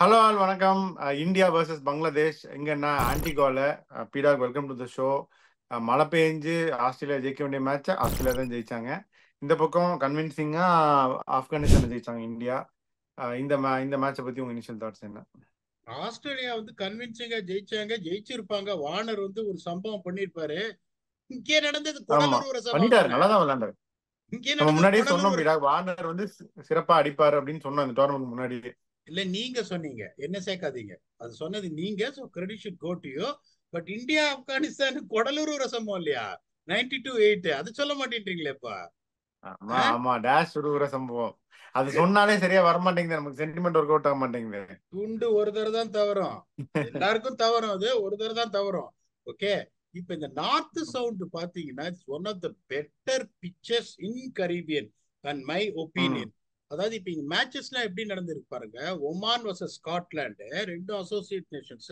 Hello all வணக்கம். India versus Bangladesh எங்கன்னா ஆன்டிகோல. பீடாக் welcome to the show. மழை பெஞ்சு ஆஸ்திரேலியா ஜெயிக்க வேண்டிய மேட்ச் ஆஸ்திரேலியா தான் ஜெயிச்சாங்க. இந்த பக்கம் கன்வின்சிங்கா ஆப்கானிஸ்தான் ஜெயிச்சாங்க இந்தியா. இந்த மேட்சை பத்தி உங்க இனிஷியல் தாட்ஸ் என்ன? ஆஸ்திரேலியா கன்வின்சிங்கா ஜெயிச்சிருப்பாங்க. வார்னர் ஒரு சம்பவம் பண்ணிருப்பாரு. இங்கே நடந்தது ஆமா, குடலுறவுற சம்பவம் பண்ணிட்டாரு, தானே. நல்லா தான் விளையாண்டாரு. இங்கே நம்ம நடந்தது முன்னாடியே சொன்னோம், குடலுறவுற. பீடாக் வார்னர் சிறப்பா அடிப்பாரு அப்படின்னு சொன்னோம் இந்த டோர்னமெண்ட் முன்னாடியே. இல்ல, நீங்க சொன்னீங்க, என்ன சேர்க்காதீங்க. அது சொன்னது நீங்க. So credit should go to you. But India Afghanistan குடலுறவுற சம்பவம் இல்லையா? 92-8 அது சொல்ல மாட்டேன்றீங்களேப்பா. ஆமா ஆமா, டேஷ் ஒரு சம்பவம். அது சொன்னாலே சரியா வரமாட்டேங்குது, நமக்கு சென்டிமெண்ட் ஒர்க் அவுட் ஆக மாட்டேங்குது. துண்டு ஒரு தடவை தான் தவறும். எல்லாருக்கும் தவறும், அது ஒரு தடவை தான் தவறும். ஓகே. இப்ப இந்த நார்த் சவுண்ட் பாத்தீங்கன்னா it's one of the better pitchers in Caribbean and my opinion. அதாவது இப்ப இங்க மேட்சஸ்லாம் எப்படி நடந்திருக்கு பாருங்க. ஒமான் வர்சஸ் ஸ்காட்லாண்டு, ரெண்டும் அசோசியேட் நேஷன்ஸ்.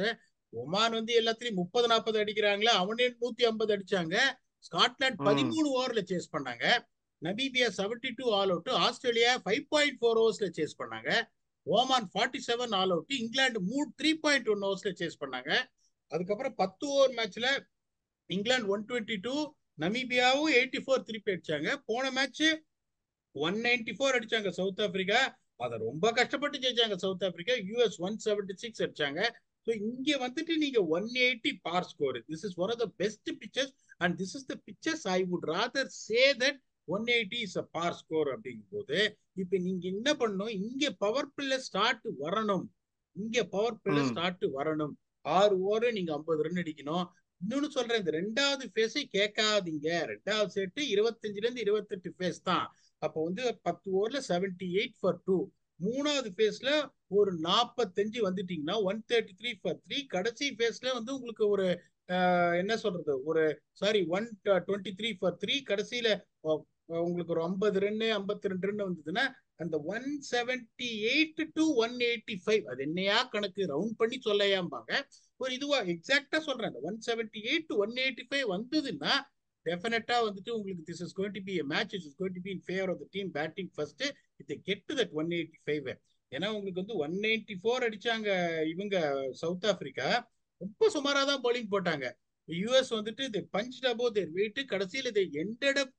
ஒமான் எல்லாத்துலயும் 30-40 அடிக்கிறாங்களா, அவனே 150 அடிச்சாங்க. ஸ்காட்லாந்து 13 ஓவர்ல சேஸ் பண்ணாங்க. Namibia 72 all out. ஆஸ்திரேலியா 5.4 ஓவர்ஸ்ல சேஸ் பண்ணாங்க. Oman 47 all out. இங்கிலாந்து 3.1 ஓவர்ஸ்ல சேஸ் பண்ணாங்க. அதுக்கப்புறம் 10 ஓவர் மேட்ச்ல இங்கிலாந்து 122, நமீபியாவும் 84 திருப்பி அடிச்சாங்க. போன மேட்ச் 194 அடிச்சாங்க சவுத் ஆப்பிரிக்கா. அதை ரொம்ப கஷ்டப்பட்டு ஜெயிச்சாங்க சவுத் ஆப்பிரிக்கா. யூஎஸ் 176 அடிச்சாங்க. ஸோ இங்க நீங்க 180 par score. This is one of the best pitches and this is the pitches I would rather say that 180 is a par score. அப்படிங்கும் போது இப்ப நீங்க என்ன பண்ணணும், இங்க பவர் பிளே ஸ்டார்ட் வரணும். இங்க பவர் பிளே ஸ்டார்ட் வரணும். 6 ஓவர் நீங்க 50 ரன் அடிக்கணும். இன்னொன்னு சொல்றேன், இந்த ரெண்டாவது பேஸை கேட்காதீங்க. ரெண்டாவது செட்டு 25ல இருந்து 28 பேஸ் தான். அப்போ 10 ஓவர்ல 78 ஃபார் 2. மூணாவது பேஸ்ல ஒரு 45 வந்துட்டீங்கன்னா 133 ஃபார் 3. கடைசி பேஸ்ல உங்களுக்கு ஒரு என்ன சொல்றது, ஒரு சாரி 123 ஃபார் 3. கடைசியில உங்களுக்கு ஒரு 50 ரன் 52 ரன் வந்ததுன்னா அந்த 178 to 185 அது என்னையா கணக்கு ரவுண்ட் பண்ணி சொல்லையாம்பாங்க. ஒரு இதுவா எக்ஸாக்டா சொல்றேன். 178 to 185 வந்ததுன்னா டெஃபினட்டா உங்களுக்கு this is going to be a match which is going to be in favor of the team batting first if they get to that 185. ஏன்னா உங்களுக்கு 194 அடிச்சாங்க இவங்க சவுத் ஆப்பிரிக்கா. ரொம்ப சுமாரா தான் bowling போட்டாங்க. US they punched above their weight. கடைசியில் they ended up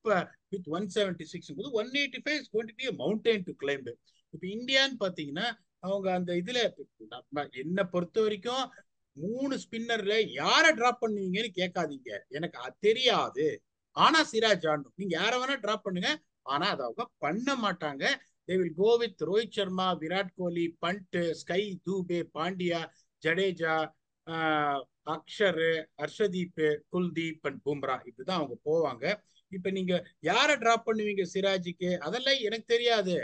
with 176. 185 is going to be a mountain to climb. இப்ப இந்தியான்னு பாத்தீங்கன்னா அவங்க அந்த இதுல என்ன பொறுத்த வரைக்கும் 3 ஸ்பின்னர்ல யாரை டிராப் பண்ணுவீங்கன்னு கேட்காதீங்க, எனக்கு தெரியாது. ஆனா சிராஜ் ஆடணும். நீங்க யாரை வேணா டிராப் பண்ணுங்க, ஆனா அதை அவங்க பண்ண மாட்டாங்க. they will go with Rohit Sharma, Virat Kohli, Pant, SKY, Dube, Pandya, Jadeja, Axar, Harshdeep, Kuldeep and Bumrah. இப்படிதான் அவங்க போவாங்க. இப்ப நீங்க யாரை டிராப் பண்ணுவீங்க சிராஜுக்கு, அதெல்லாம் எனக்கு தெரியாது.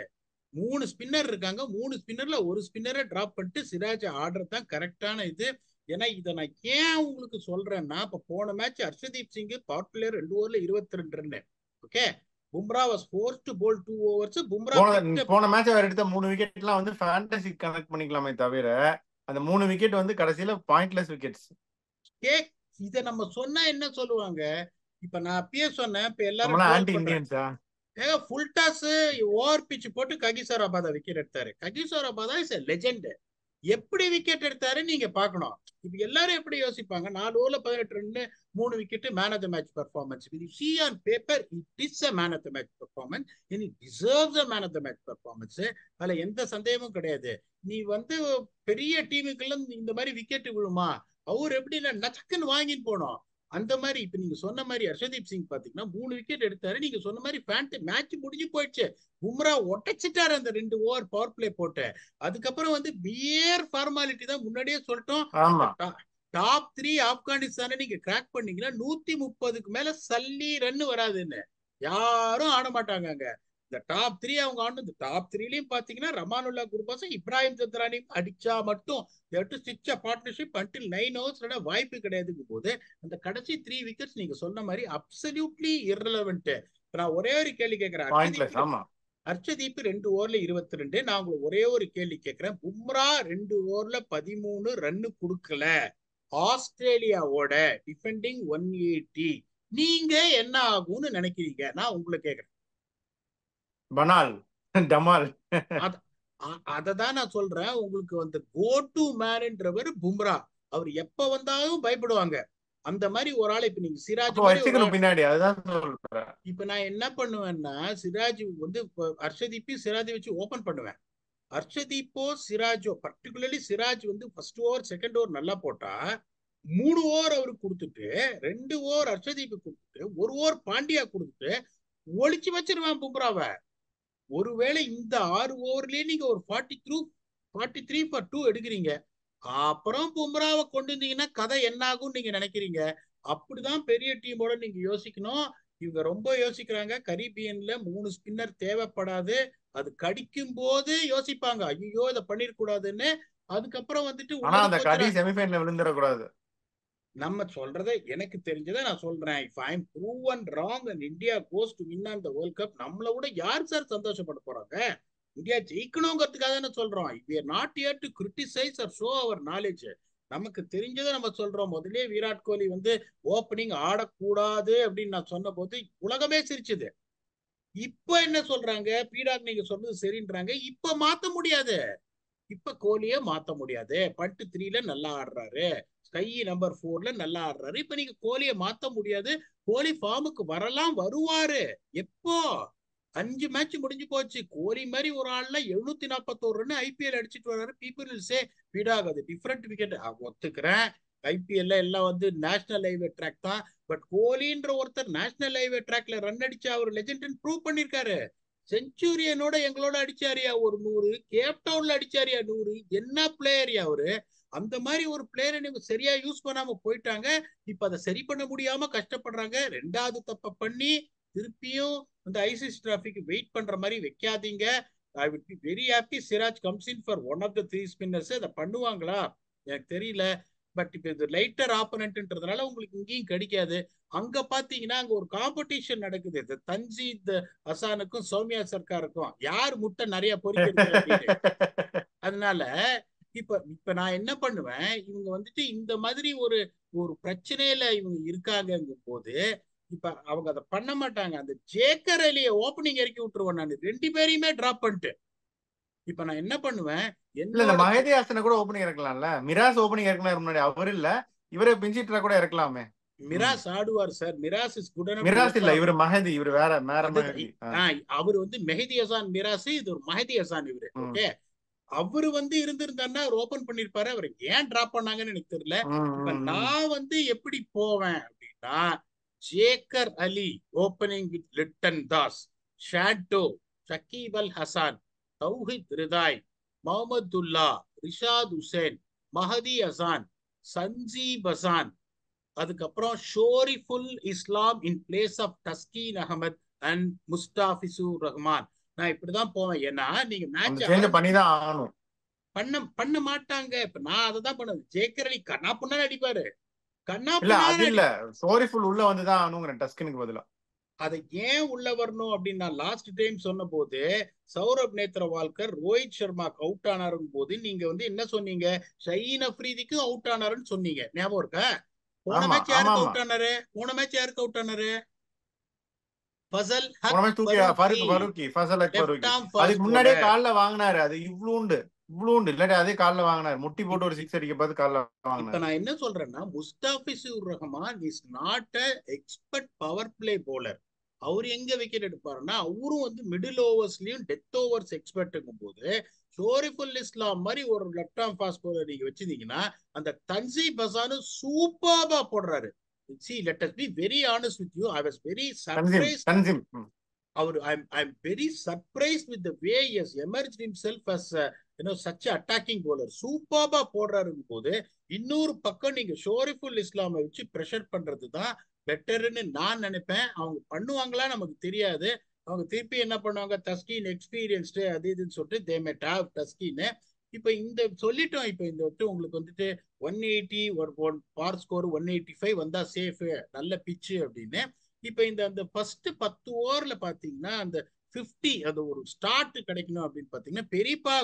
3 ஸ்பின்னர் இருக்காங்க. 3 ஸ்பின்னர்ல ஒரு ஸ்பின்னரை டிராப் பண்ணிட்டு சிராஜ் ஆடுறது தான் கரெக்டான இது. ஏன்னா இதை நான் ஏன் உங்களுக்கு சொல்றேன்னா, இப்ப போன match Harshdeep Singh power player 2 ஓவர்ல 22 run. Okay. Bumrah was forced to bowl 2 overs. Bumrah போன மேட்ச் அவர் எடுத்த 3 விக்கெட்லாம் ஃபேண்டசி கனெக்ட் பண்ணிக்கலாமே தவிர அந்த 3 விக்கெட் கடைசியில பாயிண்ட்லெஸ் விக்கெட்ஸ். இதை நம்ம சொன்னா என்ன சொல்லுவாங்க? இப்ப நான் அப்பயே சொன்னேன், இப்ப எல்லாரும் ஆன்டி இந்தியன்ஸா? ஏங்க ஃபுல் டாஸ் ஓவர் பிச் போட்டு ககிசோராபாதா விக்கெட் எடுத்தாரு. ககிசோராபாதா இஸ் எ லெஜெண்ட். எப்படி விக்கெட் எடுத்தாரு நீங்க பாக்கணும். இப்ப எல்லாரும் எப்படி யோசிப்பாங்க, 4 ஓவர்ல 18 run 3 wicket, man of the match performance. இது see on paper it is a man of the match performance. It deserves a man of the match performance. அதுல எந்த சந்தேகமும் கிடையாது. நீ பெரிய டீமுக்கெல்லாம் இந்த மாதிரி விக்கெட் விழுமா? அவர் எப்படி நச்சக்குன்னு வாங்கிட்டு போனோம். அந்த மாதிரி இப்ப நீங்க சொன்ன மாதிரி ஹர்ஷதீப் சிங் பாத்தீங்கன்னா 3 விக்கெட் எடுத்தாரு. நீங்க சொன்ன மாதிரி மேட்ச் முடிஞ்சு போயிடுச்சு. பும்ரா ஒட்டச்சிட்டாரு அந்த 2 ஓவர் பவர் பிளே போட்டு. அதுக்கப்புறம் பியர் ஃபார்மாலிட்டி தான். முன்னாடியே சொல்லிட்டோம், டாப் 3 ஆப்கானிஸ்தானை நீங்க கிராக் பண்ணீங்கன்னா 130க்கு மேல சல்லி ரன் வராதுன்னு யாரும் ஆட மாட்டாங்க. இந்த டாப் 3 அவங்க ஆனது. டாப் 3லயும் பாத்தீங்கன்னா ரமானுல்லா குர்பாஸும் இப்ராஹிம் சத்ரானி அடிச்சா மட்டும் பார்ட்னர்ஷிப் until 9 hours வாய்ப்பு கிடையாதுங்கும் போது அந்த கடைசி 3 விக்கெட்ஸ் நீங்க சொன்ன மாதிரி அப்சல்யூட்லி irrelevant. நான் ஒரே ஒரு கேள்வி கேட்கிறேன். ஹர்ஷதீப் 2 ஓவர்ல 22. நான் உங்களுக்கு ஒரே ஒரு கேள்வி கேட்கிறேன். பும்ரா 2 ஓவர்ல 13 ரன் கொடுக்கல. ஆஸ்திரேலியாவோட டிஃபெண்டிங் 180. நீங்க என்ன ஆகும்னு நினைக்கிறீங்க? நான் உங்களை கேட்கிறேன். பனால் டமால் அததான் நான் சொல்றேன். உங்களுக்கு வந்து கோ டு மேன்ன்றவர் பும்ரா. அவர் எப்ப வந்தாலும் பயப்படுவாங்க. அந்த மாதிரி ஒரு ஆள் இப்ப நீங்க சிராஜ் அப்ப மாதிரி ஒரு வச்சுக்கணும் ஆள். பின்னாடி, அதுதான் சொல்றேன். இப்ப நான் என்ன பண்ணுவேன்னா, சிராஜ் வந்து ஹர்ஷதீப்பையும் சிராஜை வச்சு ஓபன் பண்ணுவேன். ஹர்ஷதீப்போ சிராஜோ, பர்டிகுலர்லி சிராஜ் வந்து ஃபர்ஸ்ட் ஓவர் செகண்ட் ஓவர் நல்லா போட்டா 3 ஓவர் அவருக்கு கொடுத்துட்டு 2 ஓவர் ஹர்ஷதீப் கொடுத்துட்டு 1 ஓவர் பாண்டியா கொடுத்துட்டு ஒளிச்சு வச்சிருவேன் பும்ராவை. ஒருவேளை இந்த 6 ஓவர்லயே நீங்க ஒரு 43 for 2 எடுக்கிறீங்க, அப்புறம் பும்ராவை கொண்டு வந்தீங்கன்னா கதை என்ன ஆகும் நீங்க நினைக்கிறீங்க? அப்படிதான் பெரிய டீமோட நீங்க யோசிக்கணும். இவங்க ரொம்ப யோசிக்கிறாங்க. கரீபியன்ல 3 ஸ்பின்னர் தேவைப்படாது. அது கடிக்கும் போது யோசிப்பாங்க, ஐயோ இதை பண்ணிருக்கூடாதுன்னு. அதுக்கப்புறம் வந்துட்டு ஆனா உள்ளது அந்த கடி போச்சுன்னா செமிஃபைனல்ல விழுந்துடக்கூடாது. நம்ம சொல்றதை எனக்கு தெரிஞ்சதை நான் சொல்றேன். If I am proven wrong and India goes to win on the world cup, நம்மள விட யார் சார் சந்தோஷப்பட போறாங்க? இந்தியா ஜெயிக்கணுங்கிறதுக்காக தானே சொல்றோம். We are not here to criticize or show our knowledge. நமக்கு தெரிஞ்சதை நம்ம சொல்றோம். முதலே விராட் கோலி வந்து ஓப்பனிங் ஆடக்கூடாது அப்படின்னு நான் சொன்ன போது உலகமே சிரிச்சது. இப்ப என்ன சொல்றாங்க, பீடாக் நீங்க சொன்னது சரின்றாங்க. இப்ப மாத்த முடியாது. இப்ப கோலியே மாத்த முடியாது. பட்டு 3ல நல்லா ஆடுறாரு, ஸ்கை நம்பர் 4ல நல்லா ஆடுறாரு. இப்ப நீங்க கோலியை மாத்த முடியாது. கோலி ஃபார்முக்கு வரலாம், வருவாரு. எப்போ? 5 மேட்ச் முடிஞ்சு போச்சு. கோலி மாதிரி ஒரு ஆள்ல 741 ரன் ஐபிஎல் அடிச்சிட்டு வர்றாரு. பீப்புள் வில் சே பீடாக் அது டிஃபரெண்ட் விக்கெட். ஒத்துக்கிறேன், ஐபிஎல்ல எல்லாம் வந்து நேஷனல் ஹைவே ட்ராக் தான். பட் கோலின்ற ஒருத்தர் நேஷனல் ஹைவே ட்ராக்ல ரன் அடிச்சு அவர் லெஜெண்ட் ப்ரூவ் பண்ணிருக்காரு. செஞ்சுரியனோட எங்களோட அடிச்சாரியா ஒரு 100, கேப் டவுன்ல அடிச்சாரியா 100. என்ன பிளேயரியா அவரு? அந்த மாதிரி ஒரு பிளேயரை நீங்க சரியா யூஸ் பண்ணாம போயிட்டாங்க. இப்ப அதை சரி பண்ண முடியாம கஷ்டப்படுறாங்க. 2வது தப்ப பண்ணி திருப்பியும் அந்த ஐசிசி டிராஃபிக்கு வெயிட் பண்ற மாதிரி வைக்காதீங்க. I would be very happy Siraj comes in for one of the 3 spinners. அதை பண்ணுவாங்களா எனக்கு தெரியல. பட் இப்ப இது லைட்டர் ஆப்பனன்ட்ன்றதுனால உங்களுக்கு இங்கேயும் கிடைக்காது. அங்க பாத்தீங்கன்னா அங்க ஒரு காம்படிஷன் நடக்குது. இந்த தன்ஜீத் ஹசானுக்கும் சௌமியா சர்க்காருக்கும் யார் முட்டை நிறைய பொறிக்கிறது அப்படின்னு. அதனால இப்ப இப்ப நான் என்ன பண்ணுவேன், இவங்க வந்துட்டு இந்த மாதிரி ஒரு ஒரு பிரச்சனையில இவங்க இருக்காங்கும் போது இப்ப அவங்க அதை பண்ண மாட்டாங்க. அந்த ஜேக்கர் அலியை ஓப்பனிங் இறக்கி விட்டுருவேன் நான், 2 பேரையுமே டிராப் பண்ணிட்டு. இப்ப நான் என்ன பண்ணுவேன், இல்ல இந்த என்னோட மஹதி ஹாசனை கூட ஓப்பனிங் இறக்கலாம்ல. மிராஸ் ஓப்பனிங் இறக்கலாம் முன்னாடி, அவர் இல்ல இவரே பிஞ்சிட்டா கூட இறக்கலாமே. மிராஸ் ஆடுவார் sir. Miraz is good enough to Miraz இல்ல, ஓப்பன். இவரு மஹதி, இவரு வேற வேற அது மஹதி. அவர் வந்து மெஹதி ஹசான் மிராஸ், இது ஒரு மஹதி ஹசான் இவரு. ஓகே, அவரு வந்து இருந்திருந்தாருன்னா அவர் ஓபன் பண்ணிருப்பாரு. அவர் ஏன் டிராப் பண்ணாங்கன்னு எனக்கு தெரியல. இப்ப நான் வந்து எப்படி போவேன் அப்படின்னா, ஜேக்கர் அலி ஓப்பனிங் வித் லிட்டன் தாஸ், ஷாண்டோ, ஷக்கீப் அல் ஹசான், தௌஹித் ரிதாய், முகமதுல்லா, ரிஷாத் ஹுசேன், மஹதி ஹசான், சஞ்சீப் ஹசான், அதுக்கப்புறம் Shoriful Islam in place of Taskin Ahmed and Mustafizur Rahman. நான் இப்படிதான் போவேன். ஏன்னா நீங்க மேட்ச் பண்ணிதான் ஆகணும். பண்ண மாட்டாங்க. இப்ப நான் அதை தான் பண்ணுவேன். ஜேக்கர் அலி கண்ணா புண்ணா அடிப்பாரு, கண்ணா இல்ல அது புண்ணா. இல்ல, ஷோரிஃபுல் உள்ள வந்துதான் ஆகணுங்கிறேன் டஸ்கனுக்கு பதிலா. அதை ஏன் உள்ள வரணும் அப்படின்னு நான் லாஸ்ட் டைம் சொன்ன போது, சௌரப் நேத்ரவால்கர் ரோஹித் சர்மாக்கு அவுட் ஆனாரும் போது நீங்க வந்து என்ன சொன்னீங்க, ஷஹீன் அஃப்ரீதிக்கும் அவுட் ஆனாருன்னு சொன்னீங்க. ஞாபகம் இருக்கா? போன ஆமா மேட்ச் ஆமா யாருக்கு ஆமா. அவுட் ஆனாரு? போன மேட்ச் யாருக்கு அவுட் ஆனாரு? ஃபசல் போன ஹக் மேட்ச் தூக்கி ஃபரூக்கி, ஃபசல் ஹக் லெஃப்ட் ஃபரூக்கி. ஆர்ம் அதுக்கு ஃபாஸ்ட் முன்னாடியே பவுலர். கால்ல வாங்கினாரு. அது இவ்வளவுண்டு இல்லாட்டி அதே கால்ல வாங்கினாரு. முட்டி போட்டு ஒரு 6 அடிக்க பார்த்து கால்ல இப்ப வாங்கினாரு. நான் என்ன சொல்றேன்னா, Mustafizur Rahman is not a expert power play bowler. அவர் எங்க விக்கெட் எடுப்பாருன்னா, அவரும் வந்து மிடில் ஓவர்ஸ்லயும் டெத் ஓவர்ஸ் எக்ஸ்பர்ட்ங்கும் போது, ஷோரிஃபுல் இஸ்லாம் மாதிரி ஒரு லெஃப்ட் ஆர்ம் ஃபாஸ்ட் பவுலர் நீங்க வச்சிருந்தீங்கன்னா, அந்த தன்சீப் ஹசான் சூப்பர்பா போடுறாரு. See, let us be very honest with you. I was very surprised. தன்சீம் I'm very surprised with the way he has emerged himself as such a attacking bowler. சூப்பர்பா போடுறாரு போது, இன்னொரு பக்கம் நீங்க ஷோரிஃபுல் இஸ்லாமை வச்சு பிரஷர் பண்றது தான் பெட்டர்னு நான் நினைப்பேன். அவங்க பண்ணுவாங்களா நமக்கு தெரியாது. அவங்க திருப்பி என்ன பண்ணுவாங்க, தஸ்கீன் எக்ஸ்பீரியன்ஸ்டு அது இதுன்னு சொல்லிட்டு தே மே ஹேவ் தஸ்கீன். இப்ப இந்த சொல்லிட்டோம். இப்ப இந்த உங்களுக்கு வந்துட்டு 180 ஒரு பார் ஸ்கோர் 185 வந்தா சேஃப், நல்ல பிச்சு அப்படின்னு. இப்ப அந்த ஃபர்ஸ்ட் 10 ஓவர்ல பாத்தீங்கன்னா அந்த 50 அந்த ஒரு ஸ்டார்ட் கிடைக்கணும் அப்படின்னு பாத்தீங்கன்னா, பெரியப்பா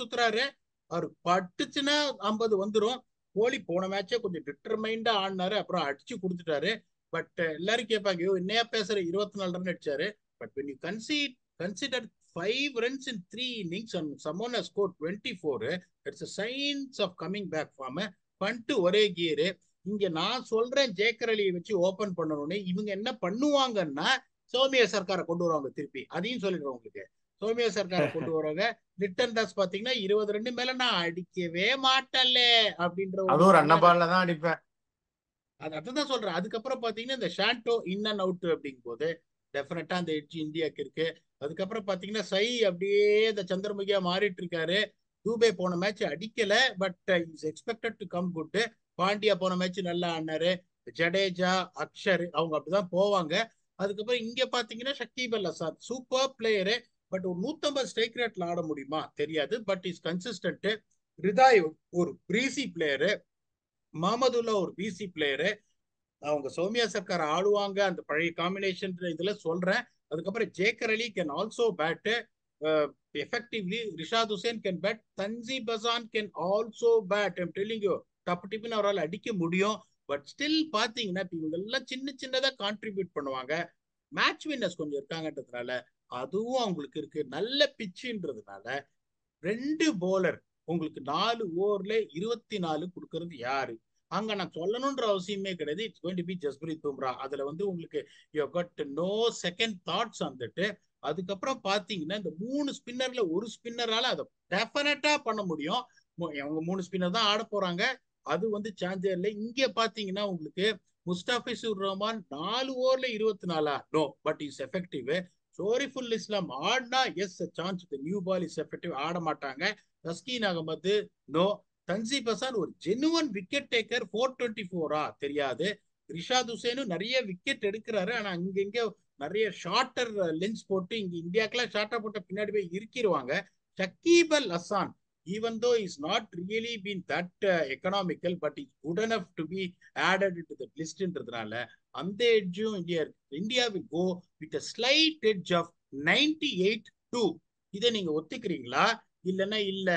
சுத்துறாரு. அவர் பட்டுச்சுன்னா 50 வந்துடும். கோலி போன மேட்சே கொஞ்சம் டிட்டர்மைண்டா ஆடினாரு, அப்புறம் அடிச்சு கொடுத்துட்டாரு. பட் எல்லாரும் கேட்பாங்க, என்னையா பேசுற, 24 ரன் அடிச்சாரு. But when you consider 5 runs in 3 innings and someone has scored 24. It's a signs of coming back from பண்ணிட்டு ஒரே கியரு. இங்க நான் சொல்றேன் ஜேக்கர் அலியை வச்சு ஓபன் பண்ணணும்னு. இவங்க என்ன பண்ணுவாங்கன்னா சௌமியா சர்க்காரை கொண்டு வருவாங்க திருப்பி. அதையும் சொல்லிடுறேன் உங்களுக்கு. சௌமியா சர்க்காரை கொண்டு வருவாங்க. லிட்டன் தாஸ் பாத்தீங்கன்னா 20 ரன் மேல நான் அடிக்கவே மாட்டல அப்படின்ற அது ஒரு அன்னபால்ல தான் அடிப்பேன். அதான் சொல்றேன். அதுக்கப்புறம் பாத்தீங்கன்னா இந்த ஷாண்டோ இன் அண்ட் அவுட் அப்படிங்கும் போது டெஃபினட்டா அந்த எட்ஜ் இந்தியாவுக்கு இருக்கு. அதுக்கப்புறம் பாத்தீங்கன்னா சை அப்படியே இந்த சந்திரமுகியா மாறிட்டு இருக்காரு. தூபே போன மேட்ச் அடிக்கல, but is expected to come good. Pandya போன மேட்ச் நல்லா ஆனாரு. ஜடேஜா, அக்ஷர் அவங்க அப்படிதான் போவாங்க. அதுக்கப்புறம் இங்க பாத்தீங்கன்னா ஷக்கீப் அல் ஹசன் சூப்பர் பிளேயரு. பட் ஒரு 150 ஸ்ட்ரைக் ரேட்ல ஆட முடியுமா தெரியாது. But is consistent. ரிதாய் ஒரு பிரீசி பிளேயரு. மஹமதுல்லா ஒரு பிசி பிளேயரு. அவங்க சௌமியா சர்க்கார் ஆடுவாங்க அந்த பழைய காம்பினேஷன் இதுல சொல்றேன். அதுக்கப்புறம் Jaker Ali can also bat effectively. Rishad Hossain can bat. Tanzim Hasan can also bat. I'm telling you டப்பு டிப்புன்னு அவரால் அடிக்க முடியும். பட் ஸ்டில் பாத்தீங்கன்னா இவங்க எல்லாம் சின்ன சின்னதா கான்ட்ரிபியூட் பண்ணுவாங்க. மேட்ச் வின்னர்ஸ் கொஞ்சம் இருக்காங்கன்றதுனால அதுவும் அவங்களுக்கு இருக்கு. நல்ல பிச்சுன்றதுனால 2 bowler உங்களுக்கு 4 ஓவர்ல 24 கொடுக்கறது யாரு? அங்க நான் சொல்லணும்ன்ற அவசியமே கிடையாது. It's going to be Jasprit Bumrah. அதுல வந்து உங்களுக்கு you got no second thoughts வந்துட்டு. அதுக்கப்புறம் பாத்தீங்கன்னா இந்த 3 ஸ்பின்னர்ல ஒரு ஸ்பின்னரால அதை டெஃபினட்டா பண்ண முடியும். அவங்க 3 ஸ்பின்னர் தான் ஆட போறாங்க. அது வந்து சான்ஸே இல்லை. இங்க பாத்தீங்கன்னா உங்களுக்கு முஸ்டாபிசுர் ரஹ்மான் 4 ஓவர்ல 24 no, but is effective. Shoriful Islam ஆடினா yes chance new ball is effective. ஆட மாட்டாங்க. தஸ்கீன் அகமது நோ. தன்சீப் ஹசான் ஒரு ஜெனுவன் விக்கெட் டேக்கர். 424 தெரியாது. ரிஷாத் ஹுசேனும் நிறைய விக்கெட் எடுக்கிறாரு. ஆனா இங்க நிறைய ஷார்ட்டர் லென்ஸ் போட்டு இங்க இந்தியாக்கெல்லாம் ஷார்ட்டா போட்ட பின்னாடி போய் இருக்கிருவாங்க. Shakib Al Hassan even though he's not really been that economical, but he's good enough to be added into the list ன்றதுனால அந்த எட்ஜும் India will go with a slight edge of 98-2. இதை நீங்க ஒத்துக்கிறீங்களா? இல்லைன்னா இல்ல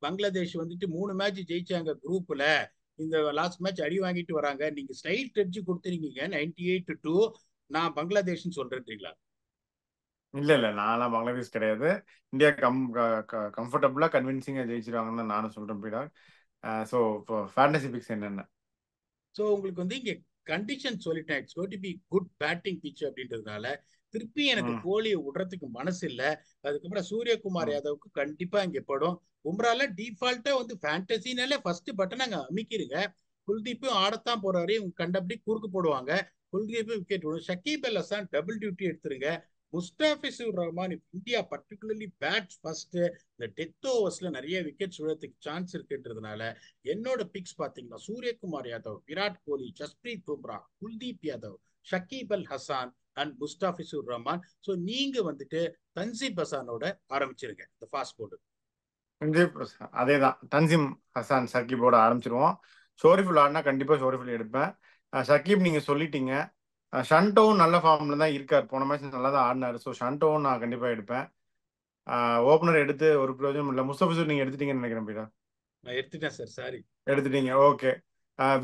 பங்களாதேஷ் வந்துட்டு 3 மேட்ச் ஜெயிச்சாங்க குரூப்ல, இந்த லாஸ்ட் மேட்ச் அடி வாங்கிட்டு வராங்க, நீங்க ஸ்லைட் எட்ஜ் கொடுத்துருக்கீங்க 98-2, நான் பங்களாதேஷ்னு சொல்றேன்றீங்களா? இல்ல நான்லாம் பங்களாதேஷ் கிடையாது. இந்தியா கம்ஃபர்டபுளா கன்வின்சிங்கா ஜெயிச்சிருவாங்கன்னு தான் நானும் சொல்றேன் பீடா. ஸோ ஃபேண்டசி பிக்ஸ் என்னென்ன? ஸோ உங்களுக்கு வந்து இங்க கண்டிஷன் சொல்லிட்டேன். It's going to be good batting pitch அப்படின்றதுனால திருப்பி எனக்கு கோலியை விடுறதுக்கு மனசு இல்லை. அதுக்கப்புறம் சூரியகுமார் யாதவுக்கு கண்டிப்பா இங்க படும். பும்ரால டிஃபால்ட்டா வந்து ஃபேண்டசினாலே ஃபர்ஸ்ட் பட்டன் அங்க அமைக்கிருங்க. குல்தீப்பும் ஆடத்தான் போறாரு. இவங்க கண்டபடி குறுக்கு போடுவாங்க. குல்தீப்பும் விக்கெட் விடும். ஷக்கீப் அல் ஹசான் டபுள் டியூட்டி எடுத்துருங்க. Mustafizur Rahman India particularly bats first இந்த டெத் ஓவர்ஸ்ல நிறைய விக்கெட்ஸ் விழறதுக்கு சான்ஸ் இருக்குன்றதுனால என்னோட பிக்ஸ் பாத்தீங்கன்னா சூரியகுமார் யாதவ், விராட் கோலி, ஜஸ்பிரீத் பும்ரா, குல்தீப் யாதவ், ஷக்கீப் அல் ஹசான் அண்ட் முஸ்டாபிசுர் ரஹ்மான். ஸோ நீங்க வந்துட்டு தன்சீப் ஹசானோட ஆரம்பிச்சிருங்க இந்த ஃபாஸ்ட் போர்டு. அதேதான், தன்சீம் ஹசான் ஷக்கீபோட ஆரம்பிச்சிருவோம். ஷோரிஃபுல் ஆடினா கண்டிப்பா ஷோரிஃபுல் எடுப்பேன். ஷக்கீப் நீங்க சொல்லிட்டீங்க. ஷண்டோவும் நல்ல ஃபார்ம்ல தான் இருக்கார். போன மேட்ச் நல்லா தான் ஆடினாரு. ஸோ ஷண்டோவும் நான் கண்டிப்பா எடுப்பேன். ஓப்பனர் எடுத்து ஒரு பிரயோஜனம் இல்லை. முஸ்தபிசூர் நீங்க எடுத்துட்டீங்கன்னு நினைக்கிறேன் பீடா. நான் எடுத்துட்டேன் சார், சாரி. எடுத்துட்டீங்க, ஓகே.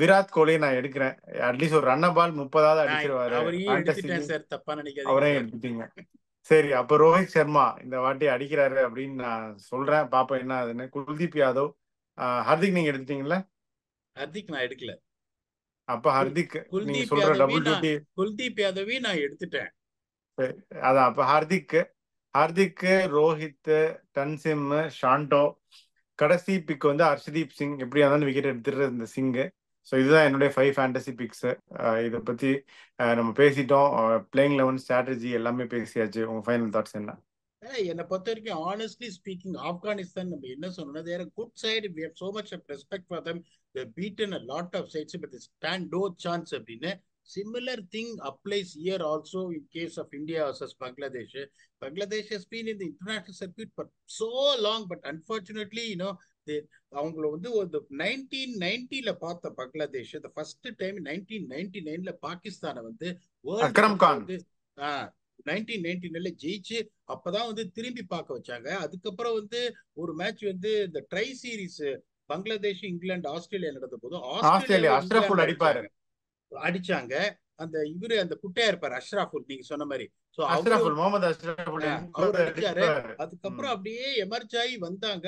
விராட் கோலி நான் எடுக்கிறேன். அட்லீஸ்ட் ஒரு ரன்ன பால் 30 அடிச்சிருவாரு. அவரையும் எடுத்துட்டேன் சார், தப்பா நினைக்காதீங்க. அவரையும் எடுத்துட்டீங்க, சரி. அப்ப ரோஹித் சர்மா இந்த வாட்டி அடிக்கிறாரு அப்படின்னு நான் சொல்றேன். பாப்பா என்ன ஆகுதுன்னு. குல்தீப் யாதவ், ஹர்திக் நீங்க எடுத்துட்டீங்களா? ஹர்திக் நான் எடுக்கல. அப்ப ஹர்திக் நீங்க சொல்ற டபுள் டியூட்டி. குல்தீப் யாதவி நான் எடுத்துட்டேன். அதான் அப்ப ஹர்திக், ரோஹித், தன்சிம், ஷாண்டோ, கடைசி பிக் வந்து ஹர்ஷதீப் சிங். எப்படியா இருந்தாலும் விக்கெட் எடுத்துடுறது இந்த சிங். ஸோ இதுதான் என்னுடைய 5 ஃபேண்டசி பிக்ஸ். இதை பத்தி நம்ம பேசிட்டோம். பிளேயிங் 11 ஸ்ட்ராட்டஜி எல்லாமே பேசியாச்சு. உங்க ஃபைனல் தாட்ஸ் என்ன? என்னை பொறுத்த வரைக்கும் ஆனஸ்ட்லி ஸ்பீக்கிங் ஆப்கானிஸ்தான் நம்ம என்ன சொன்னோம்னா their good side, we have so much of respect for them, they have beaten a lot of sides but they stand no chance அப்படின்னு. Similar thing applies here also in case of India versus Bangladesh. Bangladesh has been in the international circuit for so long, but unfortunately அவங்கள வந்து ஒரு 1990ல பார்த்த Bangladesh the first time 1999ல பாகிஸ்தானை வந்து அக்ரம் கான் 1999ல ஜெயிச்சு அப்பதான் வந்து திரும்பி பார்க்க வச்சாங்க. அதுக்கப்புறம் வந்து ஒரு மேட்ச் வந்து இந்த try series Bangladesh, England, Australia நடந்த போது ஆஸ்திரேலியா அடிச்சாங்க. அந்த இவரு அந்த குட்டையா இருப்பாரு அஷ்ராஃபுல், நீங்க சொன்ன மாதிரி. சோ அவரு முகமது அஷ்ரஃபுல் அவர் அடிச்சாரு. அடிப்பாரு. அதுக்கப்புறம் அப்படியே எமர்ஜ் ஆகி வந்தாங்க.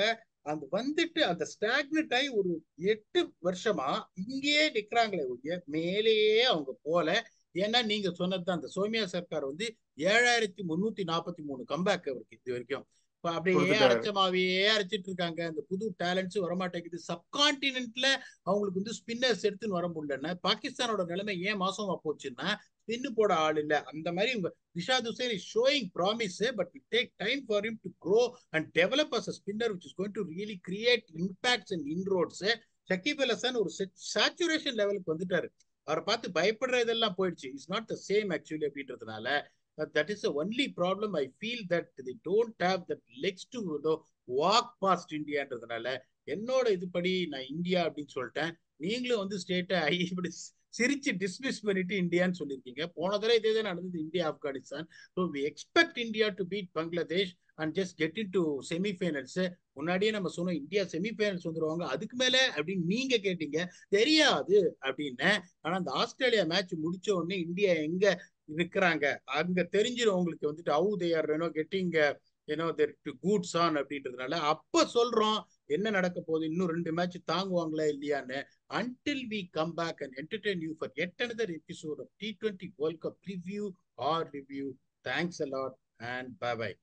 அந்த வந்துட்டு அந்த ஸ்டாக்னட் ஆகி ஒரு 8 வருஷமா இங்கேயே நிக்கிறாங்களே ஒழிய மேலேயே அவங்க போல. ஏன்னா நீங்க சொன்னதுதான், அந்த சோமியா சர்க்கார் வந்து 7343 கம்பேக் அவருக்கு இது வரைக்கும். இப்ப அப்படியே கொடுத்துட்டாரு. அரைச்சமாவே அரைச்சிட்டு இருக்காங்க. அந்த புது டேலண்ட்ஸும் வரமாட்டேங்குது. சப்கான்டினென்ட்ல அவங்களுக்கு வந்து ஸ்பின்னர்ஸ் எடுத்துன்னு வர முடியலன்னா பாகிஸ்தானோட நிலைமை ஏன் மோசமா போச்சுன்னா ஸ்பின்னு போட ஆள் இல்ல. அந்த மாதிரி உங்க Rishad Hussain is showing promise, but it take time for him to grow and develop as a spinner, which is going to really create impacts and inroads. Shakib அல் ஹசன் ஒரு சேச்சுரேஷன் லெவலுக்கு வந்துட்டாரு. அவரை பார்த்து பயப்படுறதெல்லாம் போயிடுச்சு. It's not the same actually அப்படின்றதுனால that is the only problem. I feel that they don't have that legs to walk past Indiaன்றதுனால என்னோட இதுபடி நான் India அப்படின்னு சொல்லிட்டேன். நீங்களும் வந்து ஸ்டேட்டை இப்படி சிரிச்சு டிஸ்மிஸ் பண்ணிட்டு இந்தியான்னு சொல்லியிருக்கீங்க. போன தடவை இதே தான் நடந்தது, India Afghanistan. So we expect India to beat Bangladesh and just get into semifinals. முன்னாடியே நம்ம சொன்னோம் இந்தியா செமிஃபைனல்ஸ் வந்துருவாங்க, அதுக்கு மேல அப்படின்னு நீங்க கேட்டீங்க, தெரியாது அப்படின்னு. ஆனா அந்த ஆஸ்திரேலியா மேட்ச் முடிச்ச உடனே இந்தியா எங்க இருக்கிறாங்க அங்க தெரிஞ்சிடும் உங்களுக்கு வந்துட்டு how they are getting their goods on அப்படின்றதுனால. அப்ப சொல்றோம் என்ன நடக்க போகுது, இன்னும் 2 மேட்ச் தாங்குவாங்களா இல்லையான்னு. Until we come back and entertain you for yet another episode of T20 World Cup preview or review. Thanks a lot and bye bye.